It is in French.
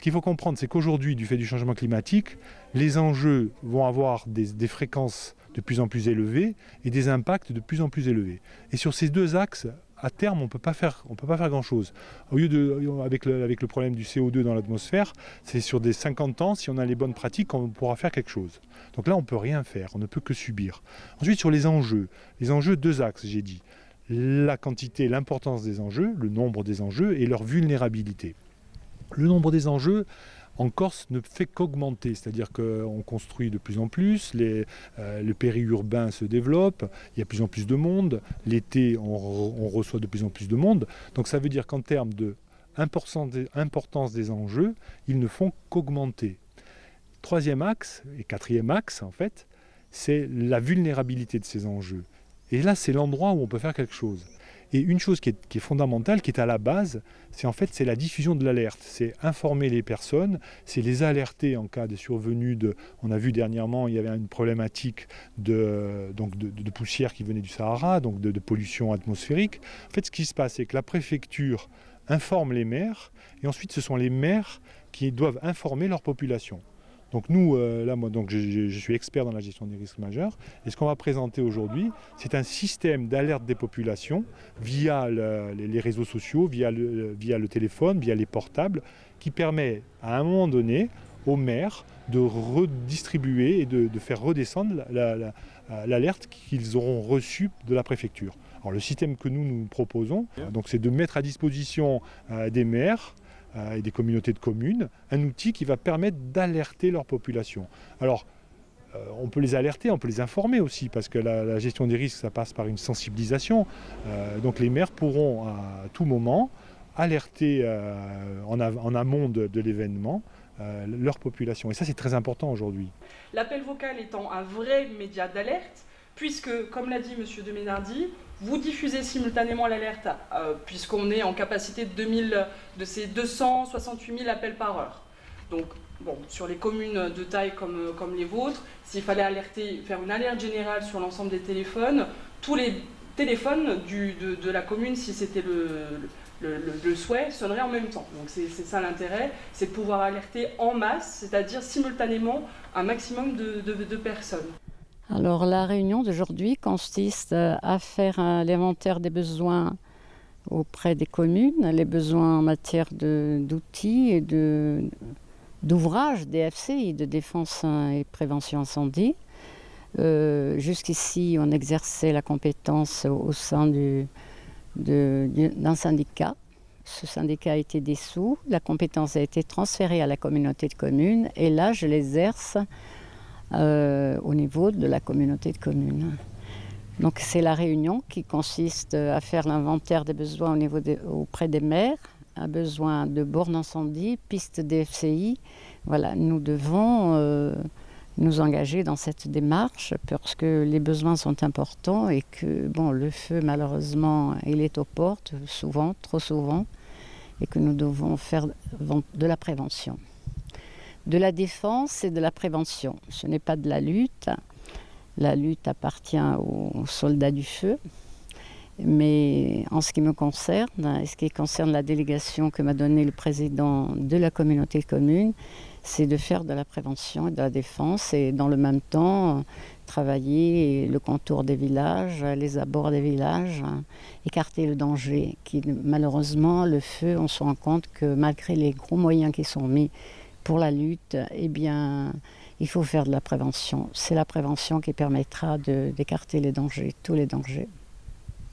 Ce qu'il faut comprendre, c'est qu'aujourd'hui, du fait du changement climatique, les enjeux vont avoir des fréquences de plus en plus élevées et des impacts de plus en plus élevés. Et sur ces deux axes, à terme, on ne peut pas faire grand-chose. Au lieu avec le problème du CO2 dans l'atmosphère, c'est sur des 50 ans, si on a les bonnes pratiques, qu'on pourra faire quelque chose. Donc là, on ne peut rien faire, on ne peut que subir. Ensuite, sur les enjeux, deux axes, j'ai dit. La quantité, l'importance des enjeux, le nombre des enjeux et leur vulnérabilité. Le nombre des enjeux, en Corse, ne fait qu'augmenter, c'est-à-dire qu'on construit de plus en plus, le périurbain se développe, il y a de plus en plus de monde, l'été on reçoit de plus en plus de monde, donc ça veut dire qu'en termes d'importance des enjeux, ils ne font qu'augmenter. Troisième axe, et quatrième axe en fait, c'est la vulnérabilité de ces enjeux. Et là, c'est l'endroit où on peut faire quelque chose. Et une chose qui est fondamentale, qui est à la base, c'est la diffusion de l'alerte. C'est informer les personnes, c'est les alerter en cas de survenue de... On a vu dernièrement, il y avait une problématique de poussière qui venait du Sahara, donc de pollution atmosphérique. En fait, ce qui se passe, c'est que la préfecture informe les maires, et ensuite ce sont les maires qui doivent informer leur population. Donc nous, je suis expert dans la gestion des risques majeurs, et ce qu'on va présenter aujourd'hui, c'est un système d'alerte des populations via les réseaux sociaux, via le téléphone, via les portables, qui permet à un moment donné aux maires de redistribuer et de faire redescendre l'alerte qu'ils auront reçue de la préfecture. Alors le système que nous proposons, c'est de mettre à disposition des maires et des communautés de communes, un outil qui va permettre d'alerter leur population. Alors, on peut les alerter, on peut les informer aussi, parce que la gestion des risques, ça passe par une sensibilisation. Donc les maires pourront à tout moment alerter en amont de l'événement leur population. Et ça, c'est très important aujourd'hui. L'appel vocal étant un vrai média d'alerte, puisque, comme l'a dit M. de Ménardi, vous diffusez simultanément l'alerte, puisqu'on est en capacité de ces 268 000 appels par heure. Donc, bon, sur les communes de taille comme les vôtres, s'il fallait faire une alerte générale sur l'ensemble des téléphones, tous les téléphones de la commune, si c'était le souhait, sonneraient en même temps. Donc c'est ça l'intérêt, c'est de pouvoir alerter en masse, c'est-à-dire simultanément un maximum de personnes. Alors la réunion d'aujourd'hui consiste à faire l'inventaire des besoins auprès des communes, les besoins en matière d'outils et d'ouvrages DFCI, de défense et prévention incendie. Jusqu'ici, on exerçait la compétence au sein d'un syndicat. Ce syndicat a été dissous, la compétence a été transférée à la communauté de communes et là, je l'exerce au niveau de la communauté de communes. Donc c'est la réunion qui consiste à faire l'inventaire des besoins auprès des maires, un besoin de bornes incendie, pistes DFCI. Voilà, nous devons nous engager dans cette démarche parce que les besoins sont importants et que le feu malheureusement il est aux portes souvent, trop souvent, et que nous devons faire de la prévention. De la défense et de la prévention. Ce n'est pas de la lutte. La lutte appartient aux soldats du feu. Mais en ce qui me concerne, et ce qui concerne la délégation que m'a donnée le président de la communauté de communes, c'est de faire de la prévention et de la défense et dans le même temps travailler le contour des villages, les abords des villages, écarter le danger. Malheureusement, le feu, on se rend compte que malgré les gros moyens qui sont mis pour la lutte, il faut faire de la prévention. C'est la prévention qui permettra d'écarter les dangers, tous les dangers.